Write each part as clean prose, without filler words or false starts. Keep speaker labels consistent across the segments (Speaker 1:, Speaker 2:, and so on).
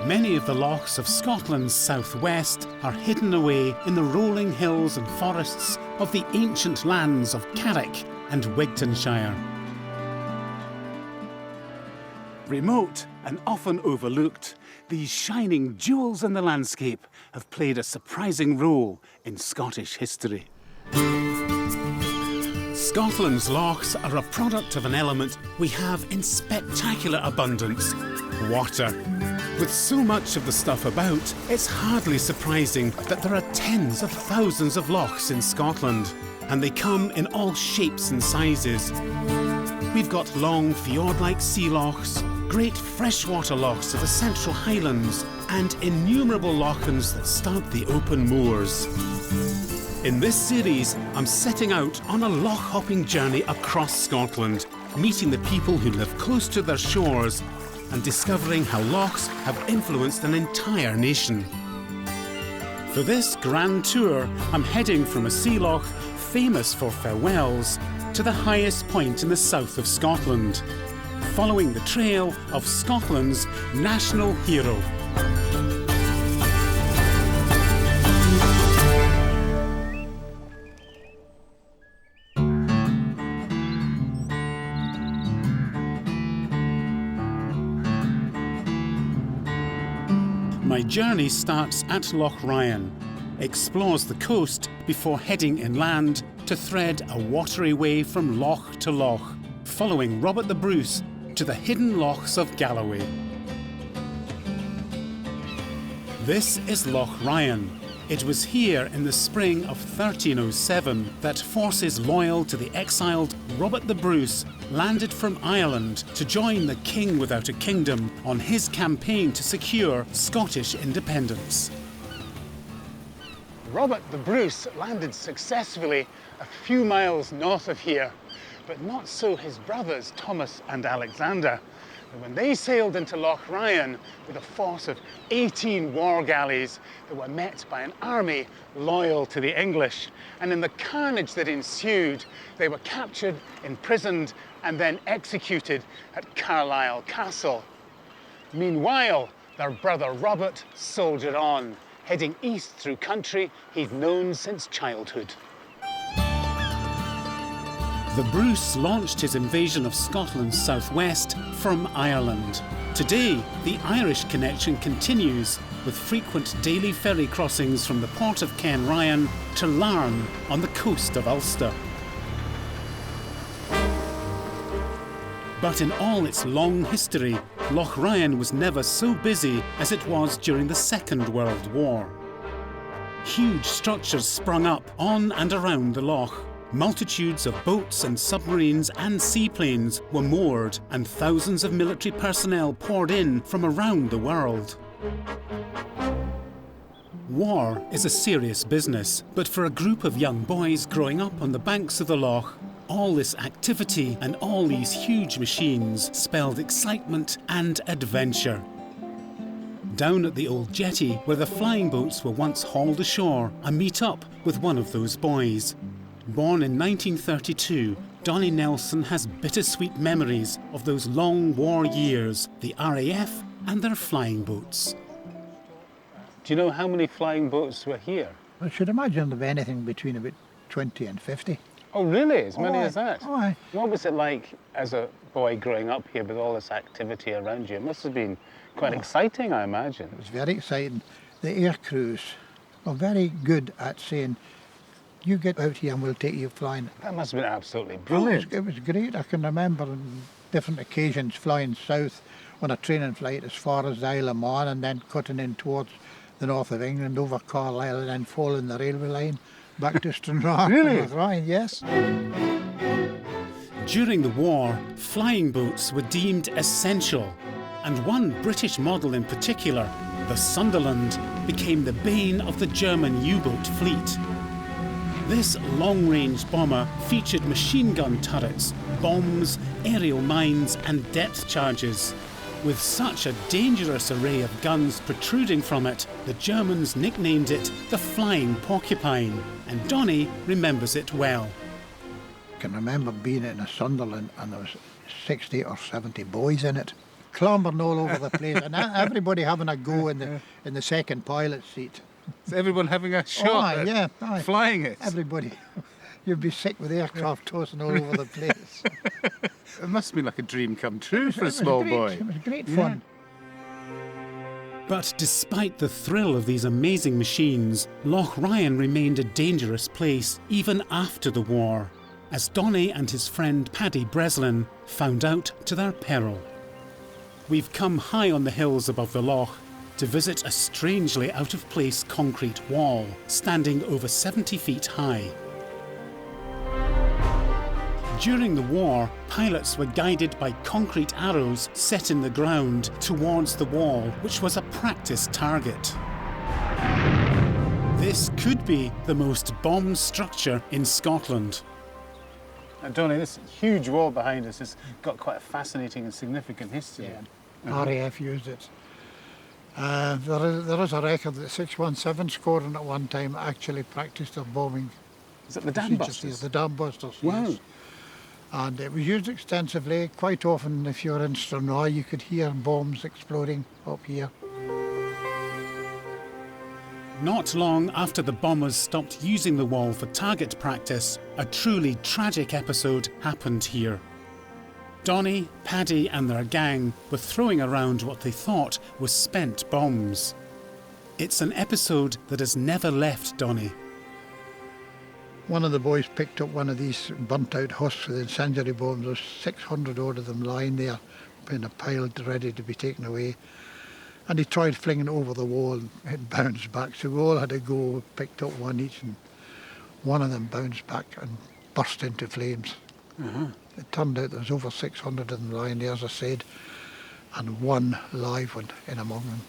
Speaker 1: Many of the lochs of Scotland's southwest are hidden away in the rolling hills and forests of the ancient lands of Carrick and Wigtonshire. Remote and often overlooked, these shining jewels in the landscape have played a surprising role in Scottish history. Scotland's lochs are a product of an element we have in spectacular abundance: water. With so much of the stuff about, it's hardly surprising that there are tens of thousands of lochs in Scotland, and they come in all shapes and sizes. We've got long fjord-like sea lochs, great freshwater lochs of the Central Highlands, and innumerable lochans that stud the open moors. In this series, I'm setting out on a loch-hopping journey across Scotland, meeting the people who live close to their shores and discovering how lochs have influenced an entire nation. For this grand tour, I'm heading from a sea loch famous for farewells to the highest point in the south of Scotland, following the trail of Scotland's national hero. My journey starts at Loch Ryan, explores the coast before heading inland to thread a watery way from loch to loch, following Robert the Bruce to the hidden lochs of Galloway. This is Loch Ryan. It was here in the spring of 1307 that forces loyal to the exiled Robert the Bruce landed from Ireland to join the king without a kingdom on his campaign to secure Scottish independence. Robert the Bruce landed successfully a few miles north of here, but not so his brothers Thomas and Alexander. And when they sailed into Loch Ryan with a force of 18 war galleys, they were met by an army loyal to the English. And in the carnage that ensued, they were captured, imprisoned, and then executed at Carlisle Castle. Meanwhile, their brother Robert soldiered on, heading east through country he'd known since childhood. The Bruce launched his invasion of Scotland's southwest from Ireland. Today, the Irish connection continues with frequent daily ferry crossings from the port of Ryan to Larne on the coast of Ulster. But in all its long history, Loch Ryan was never so busy as it was during the Second World War. Huge structures sprung up on and around the loch. Multitudes of boats and submarines and seaplanes were moored, and thousands of military personnel poured in from around the world. War is a serious business, but for a group of young boys growing up on the banks of the loch, all this activity and all these huge machines spelled excitement and adventure. Down at the old jetty where the flying boats were once hauled ashore, I meet up with one of those boys. Born in 1932, Donnie Nelson has bittersweet memories of those long war years, the RAF and their flying boats. Do you know how many flying boats were here?
Speaker 2: I should imagine there'd be anything between about 20 and 50.
Speaker 1: Oh really? As many as that?
Speaker 2: Oh, aye.
Speaker 1: What was it like as a boy growing up here with all this activity around you? It must have been quite exciting, I imagine.
Speaker 2: It was very exciting. The air crews were very good at saying, you get out here and we'll take you flying.
Speaker 1: That must have been absolutely brilliant.
Speaker 2: It was great. I can remember on different occasions flying south on a training flight as far as the Isle of Man and then cutting in towards the north of England over Carlisle and then following the railway line back to Stranraer.
Speaker 1: Really?
Speaker 2: Loch Ryan, yes.
Speaker 1: During the war, flying boats were deemed essential, and one British model in particular, the Sunderland, became the bane of the German U-boat fleet. This long-range bomber featured machine gun turrets, bombs, aerial mines and depth charges. With such a dangerous array of guns protruding from it, the Germans nicknamed it the Flying Porcupine, and Donnie remembers it well.
Speaker 2: I can remember being in a Sunderland and there was 60 or 70 boys in it. clambering all over the place, and everybody having a go in the second pilot seat.
Speaker 3: Is everyone having a shot at
Speaker 2: aye.
Speaker 3: flying it?
Speaker 2: Everybody. You'd be sick with aircraft tossing all over the place.
Speaker 3: It must be like a dream come true for a
Speaker 2: It was
Speaker 3: small
Speaker 2: great.
Speaker 3: boy.
Speaker 2: It was great fun.
Speaker 1: But despite the thrill of these amazing machines, Loch Ryan remained a dangerous place even after the war, as Donny and his friend Paddy Breslin found out to their peril. We've come high on the hills above the loch to visit a strangely out-of-place concrete wall standing over 70 feet high. During the war, pilots were guided by concrete arrows set in the ground towards the wall, which was a practice target. This could be the most bombed structure in Scotland.
Speaker 3: And Donny, this huge wall behind us has got quite a fascinating and significant history.
Speaker 2: RAF used it. There is a record that 617 Squadron at one time actually practiced their bombing.
Speaker 3: Is it the dam
Speaker 2: procedures here,
Speaker 3: busters?
Speaker 2: The dam busters,
Speaker 3: Wow.
Speaker 2: yes. And it was used extensively. Quite often, if you're in Stranraer, you could hear bombs exploding up here.
Speaker 1: Not long after the bombers stopped using the wall for target practice, a truly tragic episode happened here. Donny, Paddy and their gang were throwing around what they thought were spent bombs. It's an episode that has never left Donny.
Speaker 2: One of the boys picked up one of these burnt-out husks with incendiary bombs. There was 600 odd of them lying there in a pile ready to be taken away. And he tried flinging it over the wall and it bounced back. So we all had a go, picked up one each, and one of them bounced back and burst into flames. It turned out there was over 600 of them lying there, as I said, and one live one in among them.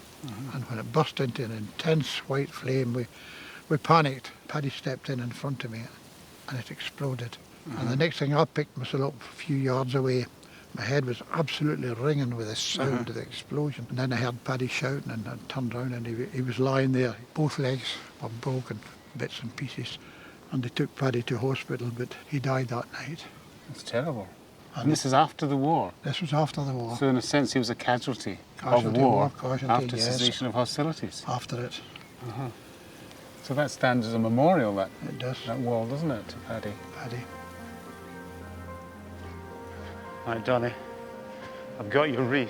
Speaker 2: And when it burst into an intense white flame, we panicked. Paddy stepped in front of me and it exploded. And the next thing I picked myself up a few yards away. My head was absolutely ringing with the sound of the explosion. And then I heard Paddy shouting and I turned around and he was lying there. Both legs were broken, bits and pieces. And they took Paddy to hospital, but he died that night.
Speaker 3: It's terrible. And this is after the war.
Speaker 2: This was after the war.
Speaker 3: So in a sense he was a casualty
Speaker 2: Casualty
Speaker 3: of
Speaker 2: of
Speaker 3: war
Speaker 2: war, casualty,
Speaker 3: after
Speaker 2: yes.
Speaker 3: cessation of hostilities.
Speaker 2: After it,
Speaker 3: So that stands as a memorial,
Speaker 2: it does.
Speaker 3: that wall, doesn't it, to Paddy?
Speaker 2: Paddy.
Speaker 3: Right, Donny, I've got your wreath.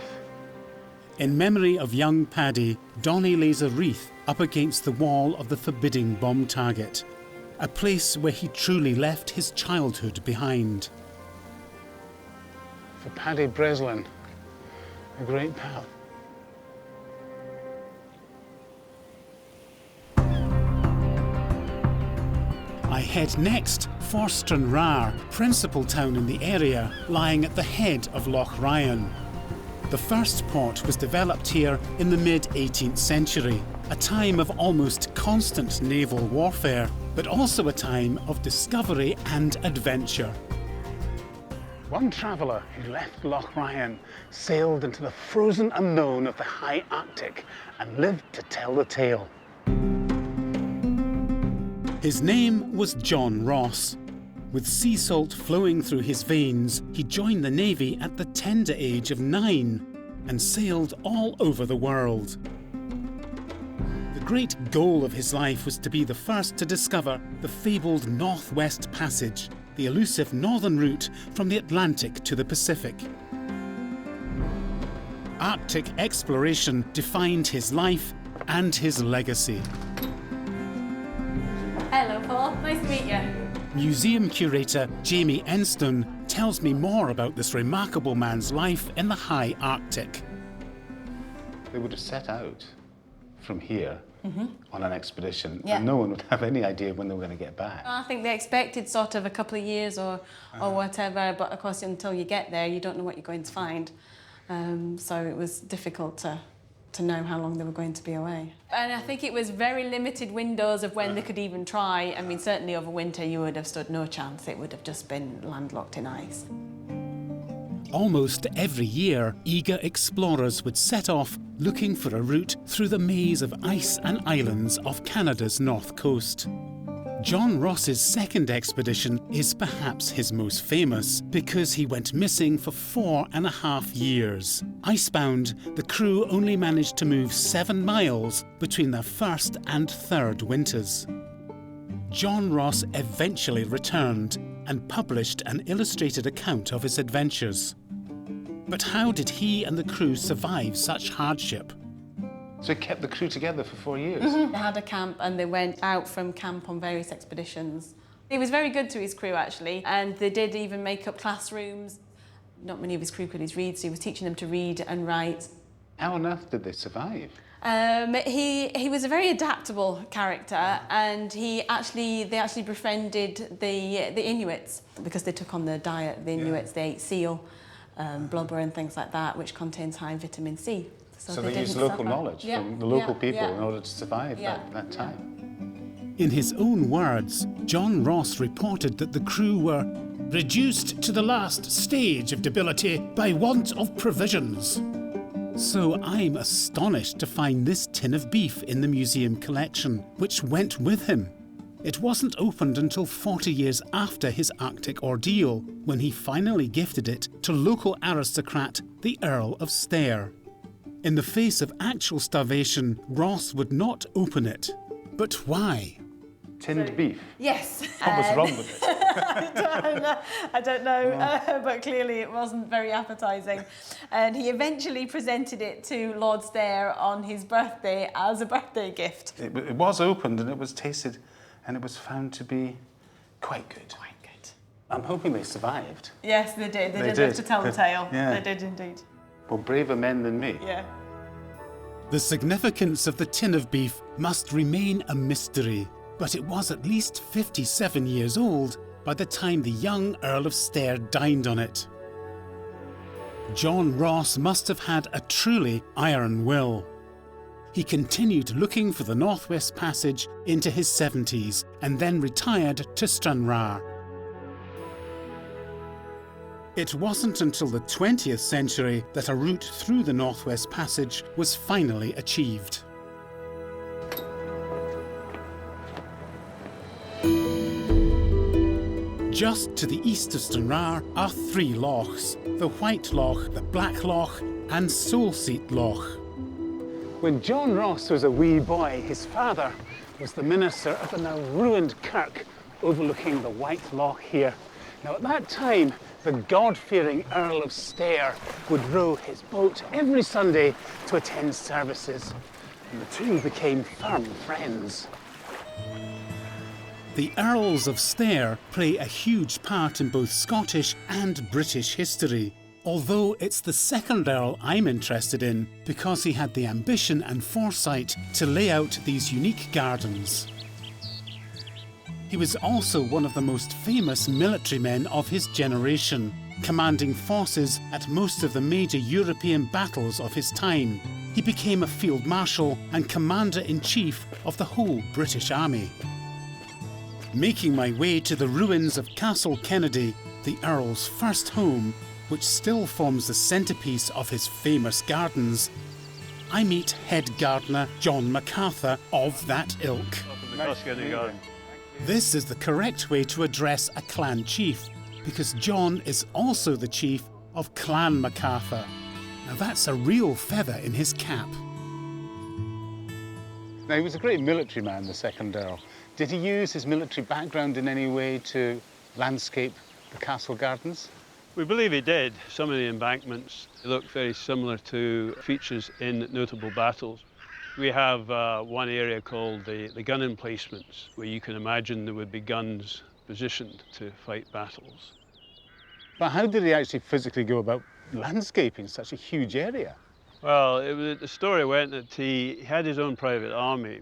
Speaker 1: In memory of young Paddy, Donny lays a wreath up against the wall of the forbidding bomb target, a place where he truly left his childhood behind.
Speaker 3: For Paddy Breslin, a great pal.
Speaker 1: I head next for Stranraer, principal town in the area, lying at the head of Loch Ryan. The first port was developed here in the mid-18th century, a time of almost constant naval warfare, but also a time of discovery and adventure.
Speaker 3: One traveller who left Loch Ryan sailed into the frozen unknown of the high Arctic and lived to tell the tale.
Speaker 1: His name was John Ross. With sea salt flowing through his veins, he joined the Navy at the tender age of 9 and sailed all over the world. The great goal of his life was to be the first to discover the fabled Northwest Passage, the elusive northern route from the Atlantic to the Pacific. Arctic exploration defined his life and his legacy.
Speaker 4: Hello, Paul. Nice to meet you.
Speaker 1: Museum curator Jamie Enstone tells me more about this remarkable man's life in the high Arctic.
Speaker 3: They would have set out from here on an expedition,
Speaker 4: Yeah.
Speaker 3: and no one would have any idea when they were going to get back.
Speaker 4: I think they expected sort of a couple of years or whatever, but of course until you get there, you don't know what you're going to find. So it was difficult to know how long they were going to be away. And I think it was very limited windows of when they could even try. I mean, certainly over winter you would have stood no chance. It would have just been landlocked in ice.
Speaker 1: Almost every year, eager explorers would set off looking for a route through the maze of ice and islands off Canada's north coast. John Ross's second expedition is perhaps his most famous because he went missing for 4.5 years. Icebound, the crew only managed to move 7 miles between their first and third winters. John Ross eventually returned and published an illustrated account of his adventures. But how did he and the crew survive such hardship?
Speaker 3: So he kept the crew together for 4 years?
Speaker 4: They had a camp and they went out from camp on various expeditions. He was very good to his crew, actually, and they did even make up classrooms. Not many of his crew could read, so he was teaching them to read and write.
Speaker 3: How on earth did they survive?
Speaker 4: He was a very adaptable character, and they actually befriended the Inuits because they took on the diet of the Inuits. They ate seal, blubber and things like that, which contains high vitamin C.
Speaker 3: So they used local knowledge from the local people in order to survive that time.
Speaker 1: In his own words, John Ross reported that the crew were reduced to the last stage of debility by want of provisions. So I'm astonished to find this tin of beef in the museum collection, which went with him. It wasn't opened until 40 years after his Arctic ordeal, when he finally gifted it to local aristocrat, the Earl of Stair. In the face of actual starvation, Ross would not open it. But why?
Speaker 3: Tinned beef?
Speaker 4: Yes.
Speaker 3: What was wrong with it?
Speaker 4: I don't know, but clearly it wasn't very appetising. And he eventually presented it to Lord Stair on his birthday as a birthday gift.
Speaker 3: It was opened and it was tasted and it was found to be quite good.
Speaker 4: Quite good.
Speaker 3: I'm hoping they survived.
Speaker 4: Yes, they did. They did live to tell the tale. They did indeed.
Speaker 3: Well, braver men than me.
Speaker 4: Yeah.
Speaker 1: The significance of the tin of beef must remain a mystery, but it was at least 57 years old by the time the young Earl of Stair dined on it. John Ross must have had a truly iron will. He continued looking for the Northwest Passage into his 70s and then retired to Stranraer. It wasn't until the 20th century that a route through the Northwest Passage was finally achieved. Just to the east of Stranraer are 3 lochs: the White Loch, the Black Loch and Soulseat Loch.
Speaker 3: When John Ross was a wee boy, his father was the minister of a now ruined kirk overlooking the White Loch here. Now at that time, the God-fearing Earl of Stair would row his boat every Sunday to attend services, and the two became firm friends.
Speaker 1: The Earls of Stair play a huge part in both Scottish and British history, although it's the second Earl I'm interested in because he had the ambition and foresight to lay out these unique gardens. He was also one of the most famous military men of his generation, commanding forces at most of the major European battles of his time. He became a field marshal and commander-in-chief of the whole British Army. Making my way to the ruins of Castle Kennedy, the Earl's first home, which still forms the centrepiece of his famous gardens, I meet head gardener John MacArthur of that ilk. This is the correct way to address a clan chief, because John is also the chief of Clan MacArthur. Now that's a real feather in his cap.
Speaker 3: Now, he was a great military man, the second Earl. Did he use his military background in any way to landscape the castle gardens?
Speaker 5: We believe he did. Some of the embankments look very similar to features in notable battles. We have one area called the gun emplacements, where you can imagine there would be guns positioned to fight battles.
Speaker 3: But how did he actually physically go about landscaping such a huge area?
Speaker 5: Well, the story went that he had his own private army,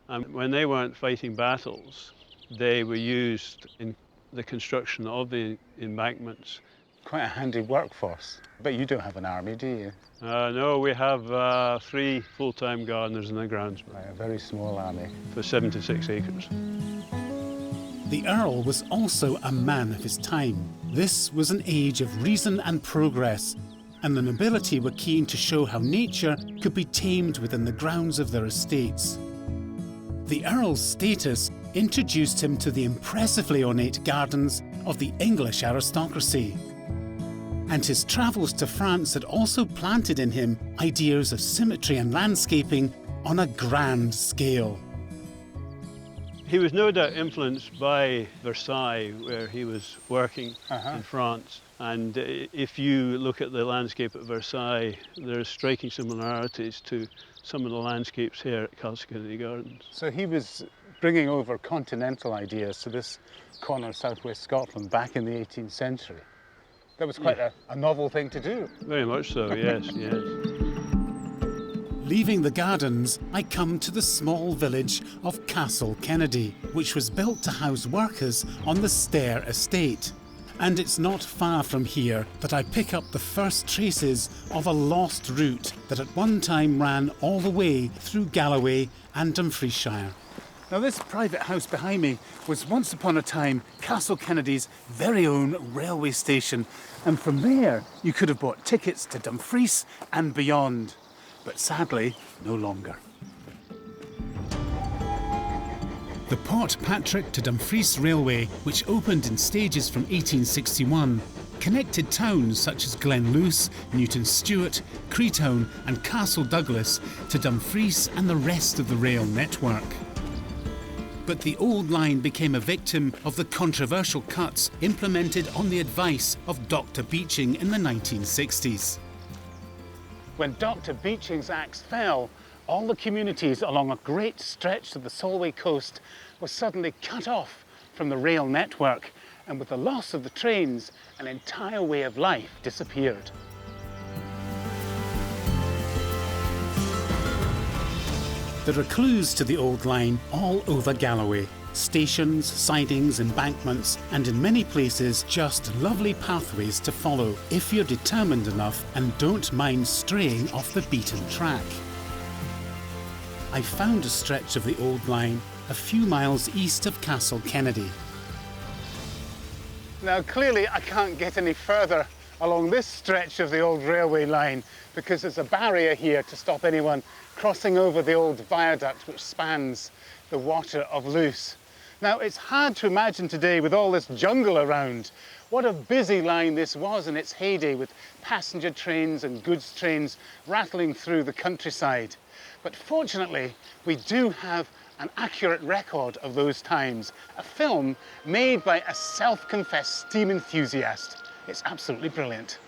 Speaker 5: and when they weren't fighting battles, they were used in the construction of the embankments.
Speaker 3: Quite a handy workforce. But you don't have an army, do you?
Speaker 5: No, we have 3 full-time gardeners and a groundsman.
Speaker 3: Right, a very small army.
Speaker 5: For 76 acres.
Speaker 1: The Earl was also a man of his time. This was an age of reason and progress, and the nobility were keen to show how nature could be tamed within the grounds of their estates. The Earl's status introduced him to the impressively ornate gardens of the English aristocracy. And his travels to France had also planted in him ideas of symmetry and landscaping on a grand scale.
Speaker 5: He was no doubt influenced by Versailles, where he was working in France. And if you look at the landscape at Versailles, there are striking similarities to some of the landscapes here at Castle Kennedy Gardens.
Speaker 3: So he was bringing over continental ideas to this corner of southwest Scotland back in the 18th century. That was quite a novel thing to do.
Speaker 5: Very much so, yes, yes.
Speaker 1: Leaving the gardens, I come to the small village of Castle Kennedy, which was built to house workers on the Stair estate. And it's not far from here that I pick up the first traces of a lost route that at one time ran all the way through Galloway and Dumfriesshire.
Speaker 3: Now this private house behind me was once upon a time Castle Kennedy's very own railway station, and from there you could have bought tickets to Dumfries and beyond, but sadly no longer.
Speaker 1: The Port Patrick to Dumfries Railway, which opened in stages from 1861, connected towns such as Glenluce, Newton Stewart, Creetown and Castle Douglas to Dumfries and the rest of the rail network. But the old line became a victim of the controversial cuts implemented on the advice of Dr. Beeching in the 1960s.
Speaker 3: When Dr. Beeching's axe fell, all the communities along a great stretch of the Solway coast were suddenly cut off from the rail network, and with the loss of the trains, an entire way of life disappeared.
Speaker 1: There are clues to the old line all over Galloway. Stations, sidings, embankments, and in many places just lovely pathways to follow if you're determined enough and don't mind straying off the beaten track. I found a stretch of the old line a few miles east of Castle Kennedy.
Speaker 3: Now clearly I can't get any further along this stretch of the old railway line because there's a barrier here to stop anyone crossing over the old viaduct which spans the water of Luce. Now it's hard to imagine today with all this jungle around what a busy line this was in its heyday, with passenger trains and goods trains rattling through the countryside. But fortunately we do have an accurate record of those times, a film made by a self-confessed steam enthusiast. It's absolutely brilliant.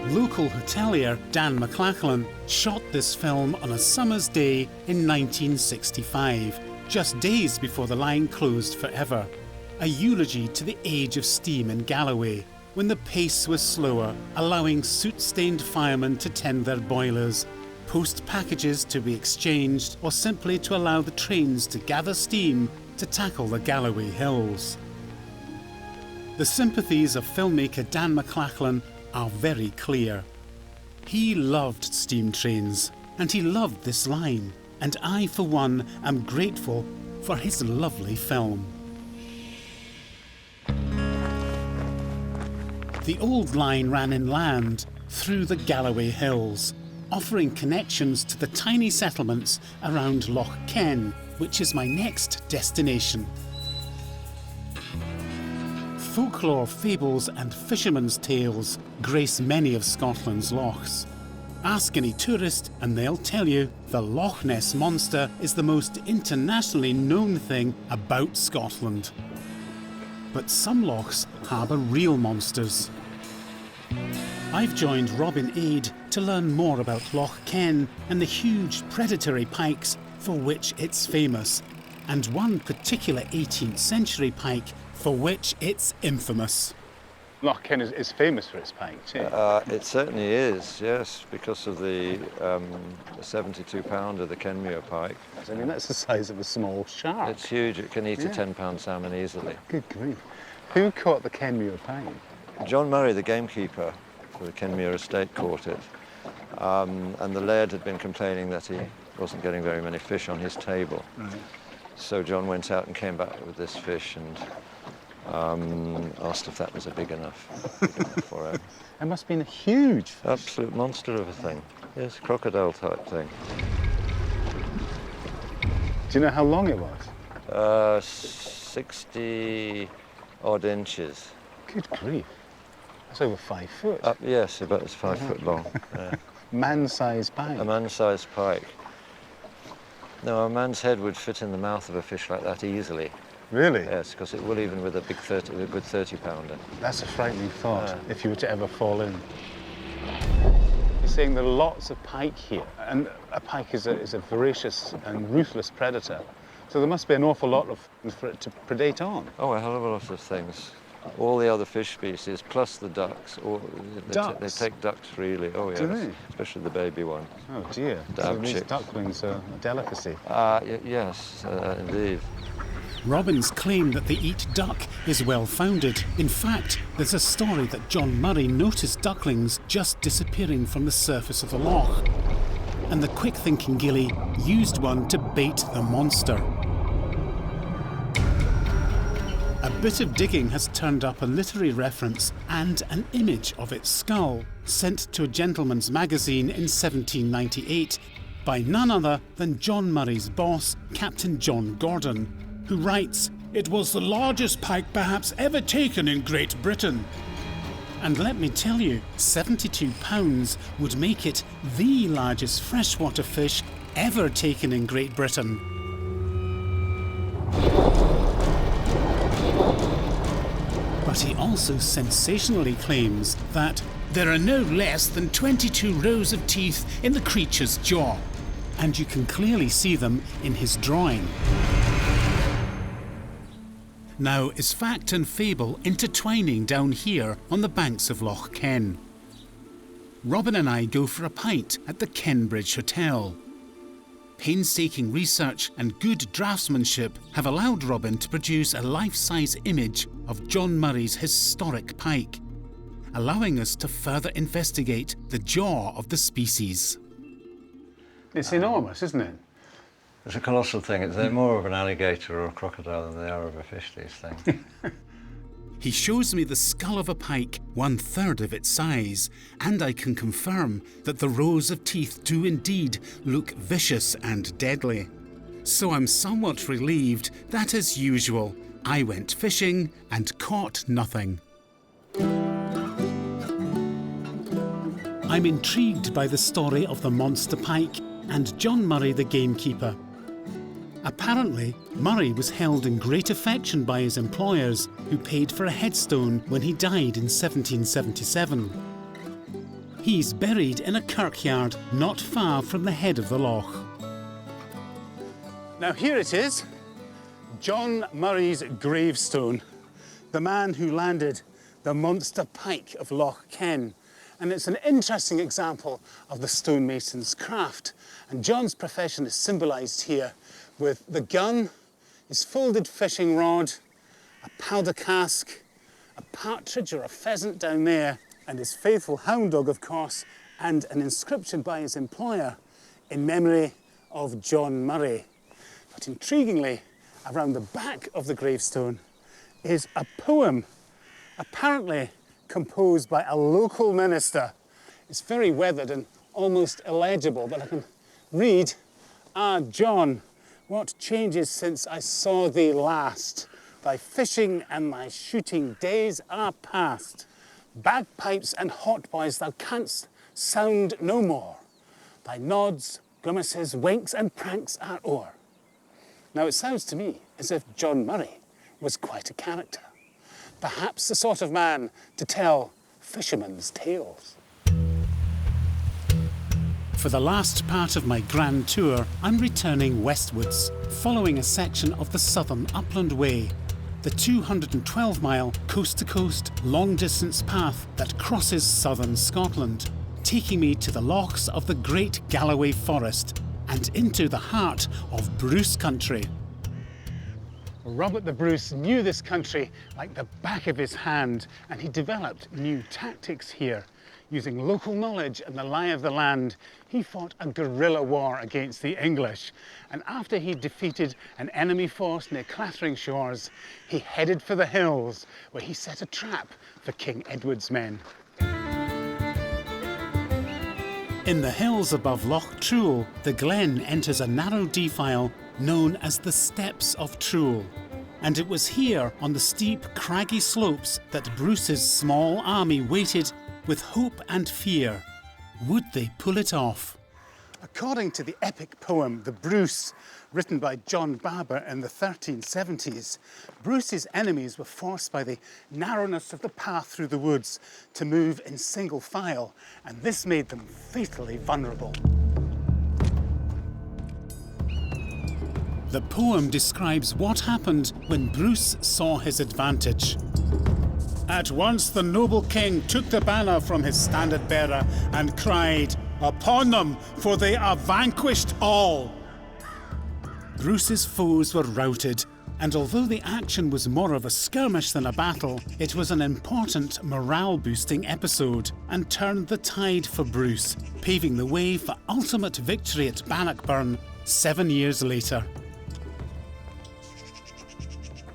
Speaker 1: Local hotelier Dan McLachlan shot this film on a summer's day in 1965, just days before the line closed forever. A eulogy to the age of steam in Galloway, when the pace was slower, allowing soot-stained firemen to tend their boilers, post packages to be exchanged, or simply to allow the trains to gather steam to tackle the Galloway hills. The sympathies of filmmaker Dan McLachlan are very clear. He loved steam trains, and he loved this line, and I, for one, am grateful for his lovely film. The old line ran inland through the Galloway Hills, offering connections to the tiny settlements around Loch Ken, which is my next destination. Folklore, fables and fishermen's tales grace many of Scotland's lochs. Ask any tourist and they'll tell you the Loch Ness Monster is the most internationally known thing about Scotland. But some lochs harbour real monsters. I've joined Robin Aid to learn more about Loch Ken and the huge predatory pikes for which it's famous, and one particular 18th century pike for which it's infamous.
Speaker 3: Loch Ken is famous for its pike, too.
Speaker 6: It certainly is, yes, because of the 72-pounder, the Kenmure pike.
Speaker 3: I mean, that's the size of a small shark.
Speaker 6: It's huge. It can eat a 10-pound salmon easily.
Speaker 3: Good grief. Who caught the Kenmure pike?
Speaker 6: John Murray, the gamekeeper for the Kenmure estate, caught it. And the laird had been complaining that he wasn't getting very many fish on his table. Right. So John went out and came back with this fish and asked if that was big enough for him.
Speaker 3: It must have been a huge fish.
Speaker 6: Absolute monster of a thing. Yes, crocodile type thing.
Speaker 3: Do you know how long it was?
Speaker 6: 60 odd inches.
Speaker 3: Good grief. That's over 5 foot.
Speaker 6: Yes, about it's 5 foot long.
Speaker 3: Man-sized pike.
Speaker 6: A man-sized pike. No, a man's head would fit in the mouth of a fish like that easily.
Speaker 3: Really?
Speaker 6: Yes, because it will even with a good 30-pounder.
Speaker 3: That's a frightening thought, if you were to ever fall in. You're saying there are lots of pike here, and a pike is a voracious and ruthless predator. So there must be an awful lot of things for it to predate on.
Speaker 6: Oh, a hell of a lot of things. All the other fish species, plus the ducks. They take ducks, really. Oh, yes.
Speaker 3: Do they?
Speaker 6: Especially the baby one.
Speaker 3: Oh, dear. So these ducklings are a delicacy.
Speaker 6: Yes, indeed.
Speaker 1: Robin's claim that they eat duck is well-founded. In fact, there's a story that John Murray noticed ducklings just disappearing from the surface of the loch, and the quick-thinking gilly used one to bait the monster. A bit of digging has turned up a literary reference and an image of its skull, sent to a gentleman's magazine in 1798 by none other than John Murray's boss, Captain John Gordon, who writes, "It was the largest pike perhaps ever taken in Great Britain." And let me tell you, 72 pounds would make it the largest freshwater fish ever taken in Great Britain. But he also sensationally claims that there are no less than 22 rows of teeth in the creature's jaw, and you can clearly see them in his drawing. Now, is fact and fable intertwining down here on the banks of Loch Ken? Robin and I go for a pint at the Kenbridge Hotel. Painstaking research and good draftsmanship have allowed Robin to produce a life-size image of John Murray's historic pike, allowing us to further investigate the jaw of the species.
Speaker 3: It's enormous, isn't it?
Speaker 6: It's a colossal thing. They're more of an alligator or a crocodile than they are of a fish, these things.
Speaker 1: He shows me the skull of a pike, 1/3 of its size, and I can confirm that the rows of teeth do indeed look vicious and deadly. So I'm somewhat relieved that, as usual, I went fishing and caught nothing. I'm intrigued by the story of the monster pike and John Murray the gamekeeper. Apparently, Murray was held in great affection by his employers, who paid for a headstone when he died in 1777. He's buried in a kirkyard not far from the head of the loch.
Speaker 3: Now here it is, John Murray's gravestone, the man who landed the monster pike of Loch Ken. And it's an interesting example of the stonemason's craft. And John's profession is symbolised here with the gun, his folded fishing rod, a powder cask, a partridge or a pheasant down there, and his faithful hound dog, of course, and an inscription by his employer in memory of John Murray. But intriguingly, around the back of the gravestone is a poem, apparently composed by a local minister. It's very weathered and almost illegible, but I can read, "Ah, John, what changes since I saw thee last? Thy fishing and thy shooting days are past. Bagpipes and hautboys thou canst sound no more. Thy nods, grimaces, winks and pranks are o'er." Now it sounds to me as if John Murray was quite a character. Perhaps the sort of man to tell fishermen's tales.
Speaker 1: For the last part of my grand tour, I'm returning westwards, following a section of the Southern Upland Way, the 212-mile coast-to-coast, long-distance path that crosses southern Scotland, taking me to the lochs of the Great Galloway Forest and into the heart of Bruce country.
Speaker 3: Robert the Bruce knew this country like the back of his hand, and he developed new tactics here. Using local knowledge and the lie of the land, he fought a guerrilla war against the English. And after he defeated an enemy force near Clattering Shores, he headed for the hills, where he set a trap for King Edward's men.
Speaker 1: In the hills above Loch Truel, the glen enters a narrow defile known as the Steps of Trool. And it was here, on the steep, craggy slopes, that Bruce's small army waited with hope and fear. Would they pull it off?
Speaker 3: According to the epic poem The Bruce, written by John Barber in the 1370s, Bruce's enemies were forced by the narrowness of the path through the woods to move in single file, and this made them fatally vulnerable.
Speaker 1: The poem describes what happened when Bruce saw his advantage. At once the noble king took the banner from his standard bearer and cried, "Upon them, for they are vanquished all!" Bruce's foes were routed, and although the action was more of a skirmish than a battle, it was an important morale-boosting episode and turned the tide for Bruce, paving the way for ultimate victory at Bannockburn 7 years later.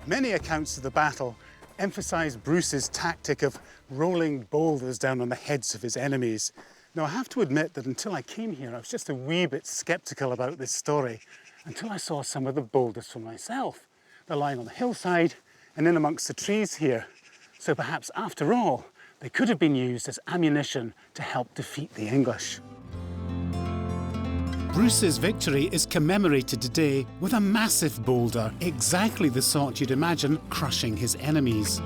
Speaker 3: Many accounts of the battle emphasise Bruce's tactic of rolling boulders down on the heads of his enemies. Now, I have to admit that until I came here, I was just a wee bit sceptical about this story, until I saw some of the boulders for myself. They're lying on the hillside and in amongst the trees here. So perhaps, after all, they could have been used as ammunition to help defeat the English.
Speaker 1: Bruce's victory is commemorated today with a massive boulder, exactly the sort you'd imagine crushing his enemies.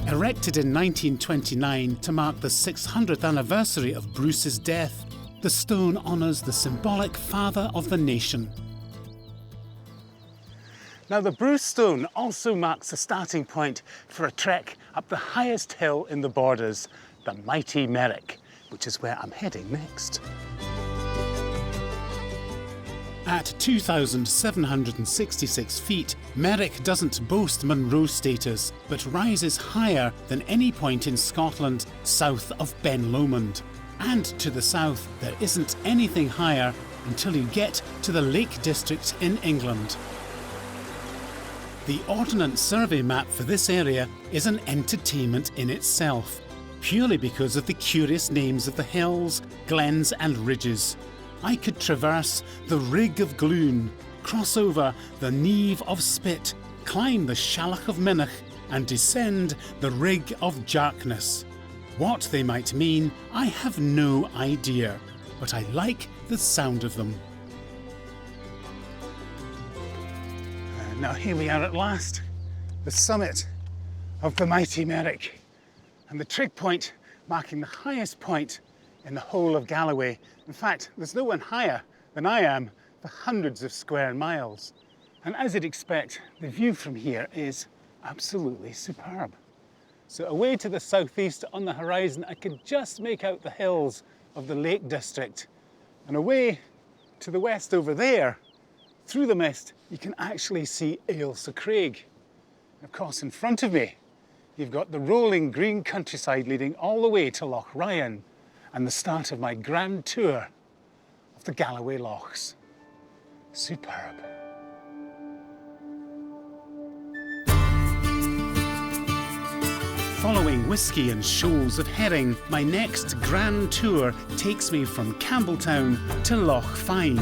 Speaker 1: Erected in 1929 to mark the 600th anniversary of Bruce's death, the stone honours the symbolic father of the nation.
Speaker 3: Now, the Bruce stone also marks the starting point for a trek up the highest hill in the Borders, the mighty Merrick, which is where I'm heading next.
Speaker 1: At 2,766 feet, Merrick doesn't boast Munro status, but rises higher than any point in Scotland south of Ben Lomond. And to the south, there isn't anything higher until you get to the Lake District in England. The Ordnance Survey map for this area is an entertainment in itself, purely because of the curious names of the hills, glens and ridges. I could traverse the Rig of Gloon, cross over the Neve of Spit, climb the Shalloch of Minnoch and descend the Rig of Jarkness. What they might mean, I have no idea, but I like the sound of them.
Speaker 3: Now here we are at last, the summit of the mighty Merrick, and the trig point marking the highest point in the whole of Galloway. In fact, there's no one higher than I am for hundreds of square miles. And as you'd expect, the view from here is absolutely superb. So away to the southeast on the horizon, I could just make out the hills of the Lake District. And away to the west over there, through the mist, you can actually see Ailsa Craig. And of course, in front of me, you've got the rolling green countryside leading all the way to Loch Ryan, and the start of my grand tour of the Galloway Lochs. Superb.
Speaker 1: Following whisky and shoals of herring, my next grand tour takes me from Campbelltown to Loch Fyne.